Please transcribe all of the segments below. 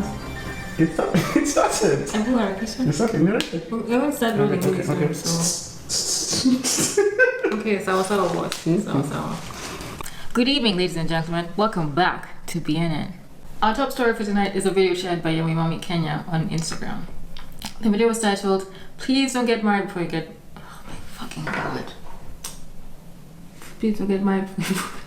sounds. It started. I do harakisha. It's okay, Murage. We haven't started rolling really Okay. soon, so... Okay, sawa boss. Sawa. Good evening, ladies and gentlemen. Welcome back to BNN. Our top story for tonight is a video shared by Yummy Mommy Kenya on Instagram. The video was titled, "Please don't get married before you get..." Oh my fucking god. Please don't get married before you...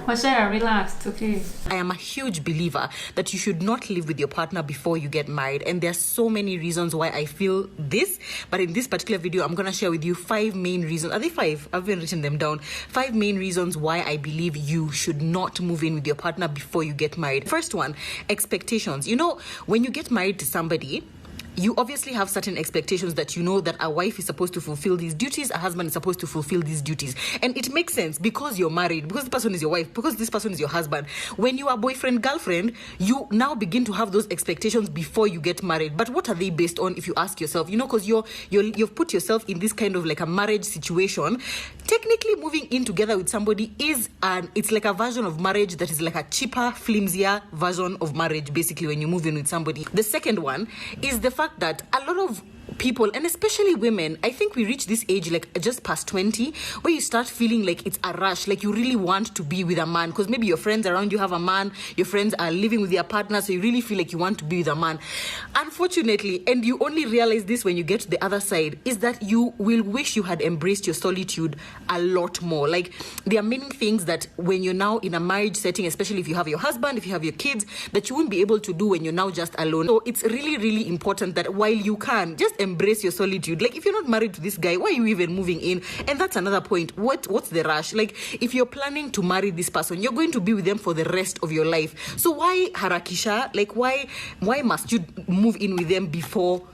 Wacera, relax, it's okay. I am a huge believer that you should not live with your partner before you get married, and there are so many reasons why I feel this, but in this particular video I'm gonna share with you 5 main reasons. Are they 5? I've even written them down. 5 main reasons why I believe you should not move in with your partner before you get married. First one, expectations. You know, when you get married to somebody, you obviously have certain expectations that you know that a wife is supposed to fulfill these duties, a husband is supposed to fulfill these duties. And it makes sense because you're married, because this person is your wife, because this person is your husband. When you are boyfriend, girlfriend, you now begin to have those expectations before you get married. But what are they based on if you ask yourself? You know, because you've put yourself in this kind of like a marriage situation. Technically, moving in together with somebody it's like a version of marriage that is like a cheaper, flimsier version of marriage, basically, when you move in with somebody. The second one is the fact that a lot of people, and especially women, I think we reach this age like just past 20 where you start feeling like it's a rush, like you really want to be with a man because maybe your friends around you have a man, your friends are living with their partner, so you really feel like you want to be with a man. Unfortunately, and you only realize this when you get to the other side, is that you will wish you had embraced your solitude a lot more. Like, there are many things that when you're now in a marriage setting, especially if you have your husband, if you have your kids, that you won't be able to do when you're now just alone. So it's really, really important that while you can, just embrace your solitude. Like, if you're not married to this guy, why are you even moving in? And that's another point. What's the rush? Like, if you're planning to marry this person, you're going to be with them for the rest of your life. So why harakisha? Like, why must you move in with them before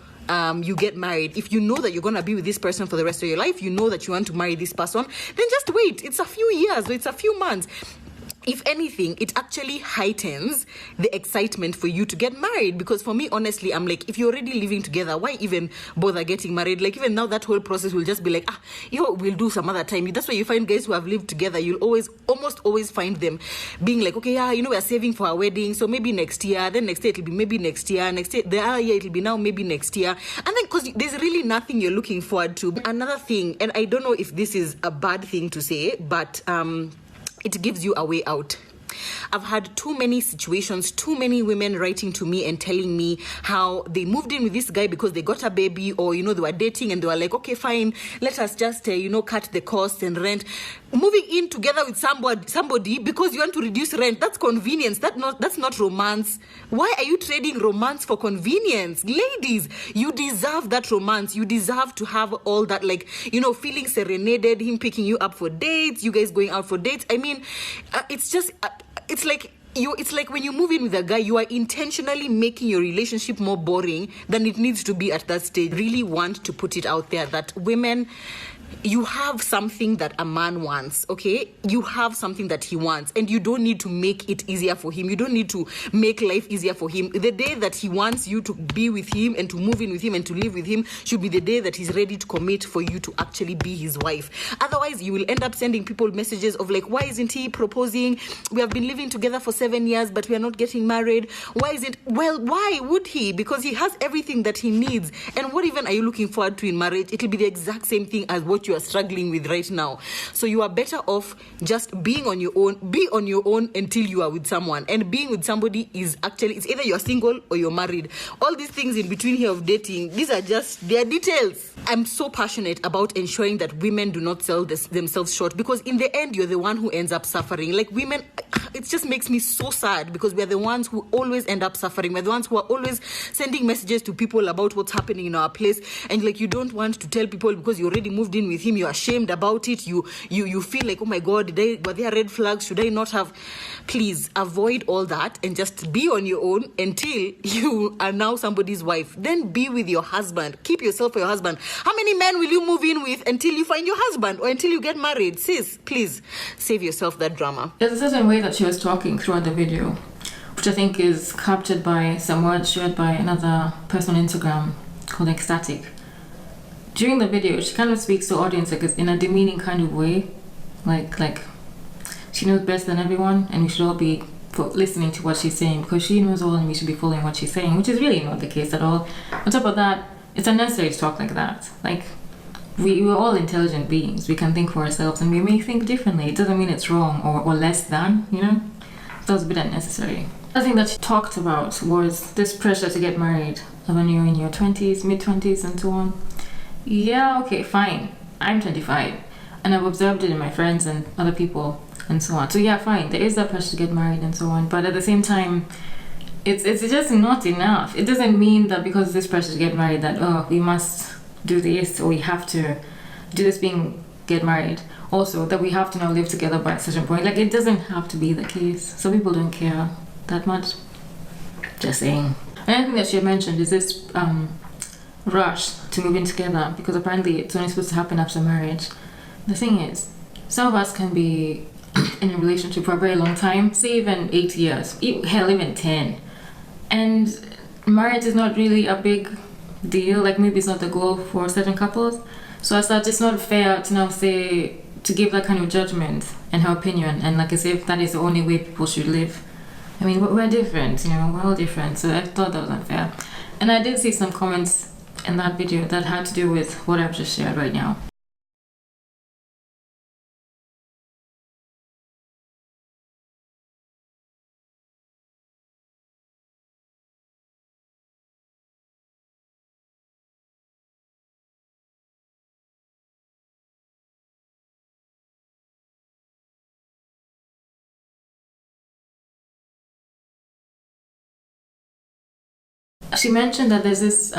you get married? If you know that you're going to be with this person for the rest of your life, you know that you want to marry this person, then just wait. It's a few years, or it's a few months. If anything, it actually heightens the excitement for you to get married. Because for me, honestly, I'm like, if you're already living together, why even bother getting married? Like, even now, that whole process will just be like, we'll do some other time. That's why you find guys who have lived together, you'll almost always find them being like, okay, we're saving for our wedding, so maybe next year, then next year it'll be maybe next year, next year, the other year it'll be now maybe next year. And then, because there's really nothing you're looking forward to. Another thing, and I don't know if this is a bad thing to say, but it gives you a way out. I've had too many situations, too many women writing to me and telling me how they moved in with this guy because they got a baby, or, they were dating and they were like, okay, fine, let us just, cut the costs and rent. Moving in together with somebody because you want to reduce rent, that's convenience. That's not romance. Why are you trading romance for convenience? Ladies, you deserve that romance. You deserve to have all that, feeling serenaded, him picking you up for dates, you guys going out for dates. I mean, it's just... it's like when you move in with a guy, you are intentionally making your relationship more boring than it needs to be at that stage. Really want to put it out there that women, you have something that a man wants, okay? You have something that he wants, and you don't need to make it easier for him. You don't need to make life easier for him. The day that he wants you to be with him and to move in with him and to live with him should be the day that he's ready to commit for you to actually be his wife. Otherwise, you will end up sending people messages of like, why isn't he proposing? We have been living together for 7 years, but we are not getting married. Why would he? Because he has everything that he needs. And what even are you looking forward to in marriage? It'll be the exact same thing as what you are struggling with right now. So you are better off just being on your own. Be on your own until you are with someone. And being with somebody is actually, it's either you're single or you're married. All these things in between here of dating, these are just their details. I'm so passionate about ensuring that women do not sell themselves short, because in the end, you're the one who ends up suffering. Like, women, it just makes me so sad because we're the ones who always end up suffering. We're the ones who are always sending messages to people about what's happening in our place. And like, you don't want to tell people because you already moved in with him. You're ashamed about it. You feel like, oh my God, were there red flags? Should I not have? Please avoid all that and just be on your own until you are now somebody's wife. Then be with your husband. Keep yourself for your husband. How many men will you move in with until you find your husband or until you get married? Sis, please save yourself that drama. There's a certain way that she was talking throughout the video, which I think is captured by some words shared by another person on Instagram called Ecstatic. During the video, she kind of speaks to the audience like in a demeaning kind of way, like she knows best than everyone, and we should all be for listening to what she's saying because she knows all and we should be following what she's saying, which is really not the case at all. On top of that, it's unnecessary to talk like that. Like, we're all intelligent beings. We can think for ourselves and we may think differently. It doesn't mean it's wrong or less than, you know? That was a bit unnecessary. Another thing that she talked about was this pressure to get married when you're in your 20s, mid-20s and so on. Yeah, okay, fine. I'm 25 and I've observed it in my friends and other people and so on. So yeah, fine, there is that pressure to get married and so on, but at the same time, it's just not enough. It doesn't mean that because of this pressure to get married that, oh, we must do this or we have to do this get married. Also, that we have to now live together by a certain point. Like, it doesn't have to be the case. Some people don't care that much. Just saying. Another thing that she had mentioned is this rush to move in together because apparently it's only supposed to happen after marriage. The thing is, some of us can be in a relationship for a very long time, say even 8 years, hell, even 10. And marriage is not really a big deal, like maybe it's not the goal for certain couples. So as such, it's not fair to now say, to give that kind of judgment and her opinion, and like as if that is the only way people should live. I mean, we're different, you know, we're all different, so I thought that was unfair. And I did see some comments in that video that had to do with what I've just shared right now. She mentioned that there's this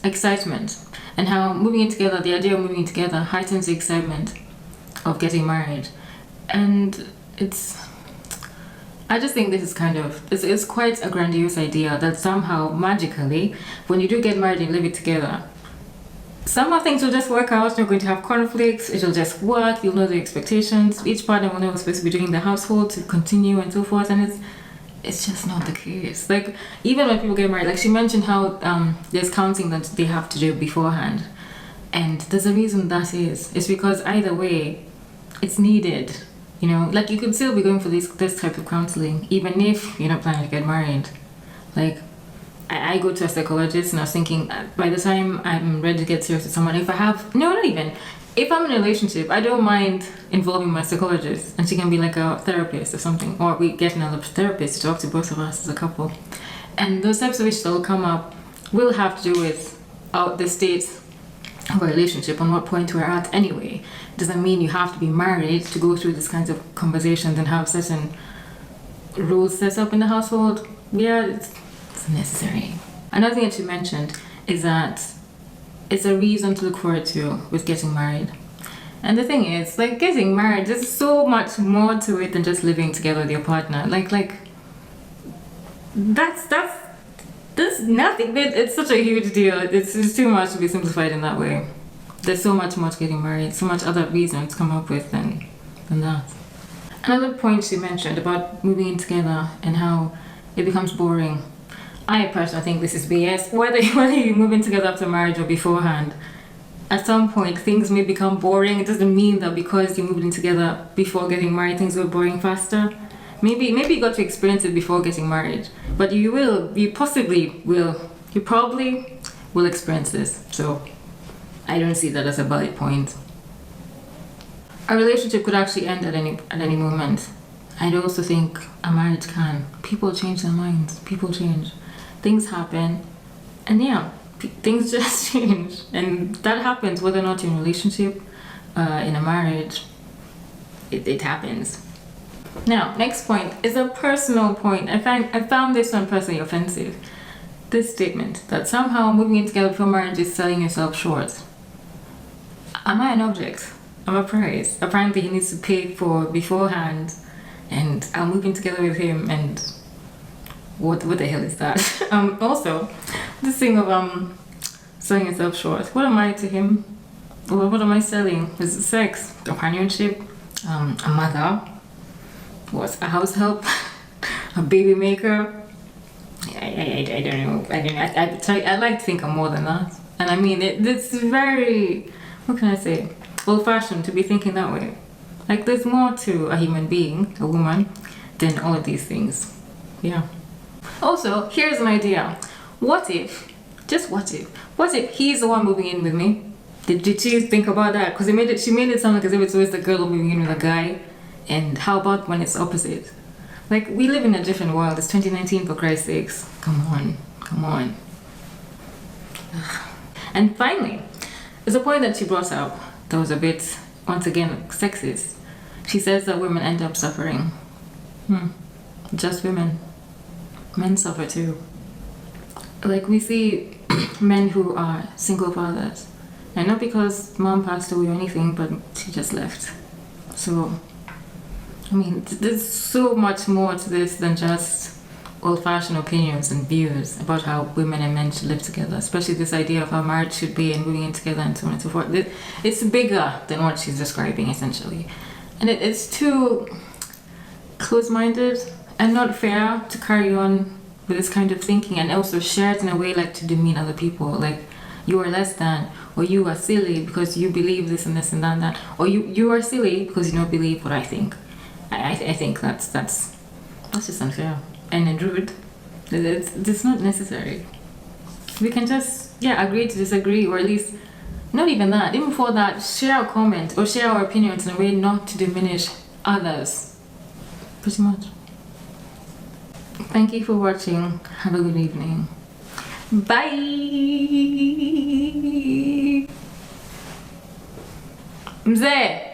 excitement and how moving in together, the idea of moving together heightens the excitement of getting married. And I just think this is kind of, it's quite a grandiose idea that somehow magically, when you do get married and live it together, somehow things will just work out. You're going to have conflicts, it'll just work, you'll know the expectations, each partner will know what's supposed to be doing in the household to continue and so forth, and it's just not the case. Like, even when people get married, like she mentioned how there's counseling that they have to do beforehand, and there's a reason that is. It's because either way, it's needed. You know, like you could still be going for this type of counseling even if you're not planning to get married. Like, I go to a psychologist and I was thinking, by the time I'm ready to get serious with someone, if I'm in a relationship, I don't mind involving my psychologist, and she can be like a therapist or something, or we get another therapist to talk to both of us as a couple. And those types of issues that will come up will have to do with the state of a relationship and what point we're at anyway. It doesn't mean you have to be married to go through these kinds of conversations and have certain rules set up in the household. Yeah, it's necessary. Another thing that you mentioned is that it's a reason to look forward to with getting married. And the thing is, like, getting married, there's so much more to it than just living together with your partner. Like that's nothing. It's such a huge deal. It's too much to be simplified in that way. There's so much more to getting married, so much other reasons to come up with than that. Another point she mentioned about moving in together and how it becomes boring. I personally think this is BS. Whether you move in together after marriage or beforehand, at some point things may become boring. It doesn't mean that because you moved in together before getting married, things were boring faster. Maybe you got to experience it before getting married, but you probably will experience this. So I don't see that as a valid point. A relationship could actually end at any moment. I also think a marriage can. People change their minds. People change. Things happen, and yeah, things just change, and that happens whether or not you're in a relationship, in a marriage. It happens. Now, next point is a personal point. I found this one personally offensive. This statement that somehow moving in together before marriage is selling yourself short. Am I an object? I'm a prize. Apparently, he needs to pay for beforehand, and I'm moving together with him, and what the hell is that? Also, this thing of selling yourself short. What am I to him? Well, what am I selling? Is it sex, companionship, a mother, what, a house help, a baby maker? I don't know. I like to think I'm more than that. And I mean, it's very, what can I say, old-fashioned to be thinking that way. Like, there's more to a human being, a woman, than all of these things. Yeah. Also, here's an idea. What if he's the one moving in with me? Did you think about that? Because she made it sound like as if it's always the girl moving in with a guy. And how about when it's opposite? Like, we live in a different world. It's 2019, for Christ's sakes. Come on. And finally, there's a point that she brought up that was a bit, once again, sexist. She says that women end up suffering. Just women. Men suffer too. Like, we see men who are single fathers. And not because mom passed away or anything, but she just left. So, I mean, there's so much more to this than just old-fashioned opinions and views about how women and men should live together, especially this idea of how marriage should be and moving in together and so on and so forth. It's bigger than what she's describing, essentially. And it's too close-minded and not fair to carry on with this kind of thinking, and also share it in a way like to demean other people, like you are less than, or you are silly because you believe this and this and that and that, or you are silly because you don't believe what I think. I think that's just unfair and rude. It's not necessary. We can just agree to disagree, or at least not even that. Even before that, share our comment or share our opinions in a way not to diminish others. Pretty much. Thank you for watching. Have a good evening. Bye. Mzee.